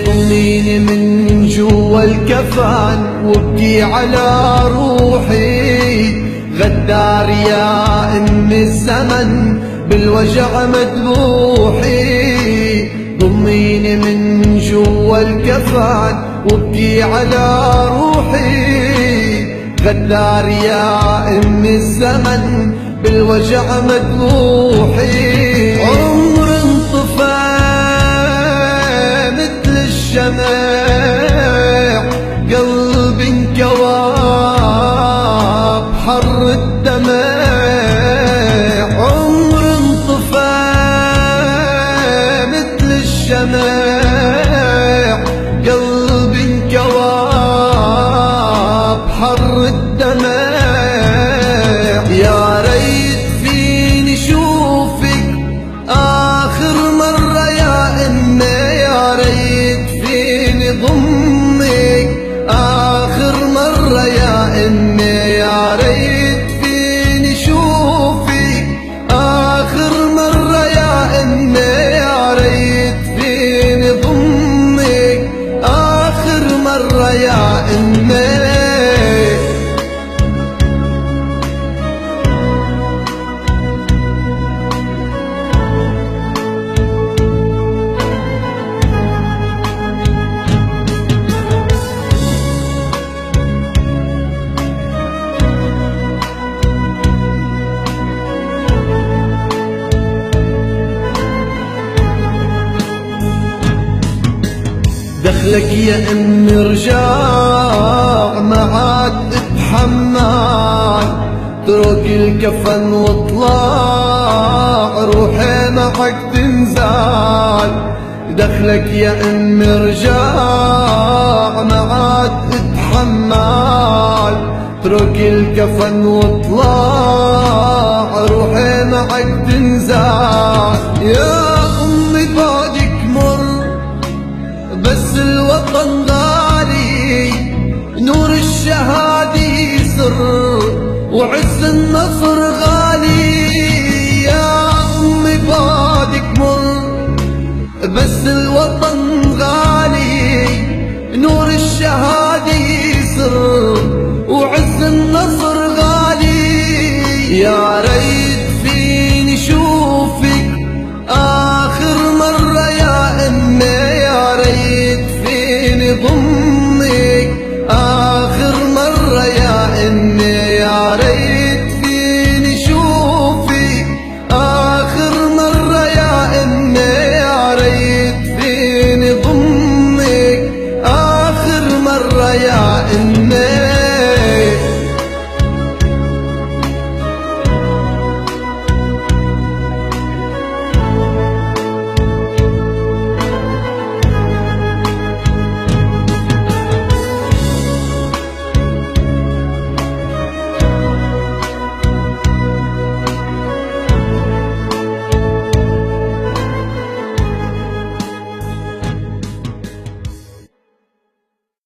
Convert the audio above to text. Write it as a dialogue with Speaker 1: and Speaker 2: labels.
Speaker 1: ضميني من جوا الكفن وابكي على روحي، غدار يا ام الزمن بالوجع مذبوحي. ضميني من جوا الكفن وابكي على روحي، غدار يا ام الزمن بالوجع مذبوحي. عمر انطفى مثل الشمع، قلبي انكوى بحر الدمع. عمر انطفى مثل الشمع، قلبي انكوى بحر الدمع. يا ريت فيني شوفك آخر مرة يا أمي، يا ريت فيني ضمك آخر مرة يا أمي، يا ريت فيني شوفك آخر مرة يا أمي، يا ريت فيني ضمك آخر مرة يا أمي. دخلك يا امي رجاع ما عاد اتحمل، اترك الكفن واطلع روحي معك تنزل. دخلك يا امي رجاع ما عاد اتحمل، اترك الكفن واطلع روحي معك تنزل. يا امي بعدك مر بس الوطن غالي، نور الشهادة يسر وعز النصر غالي. يا أمي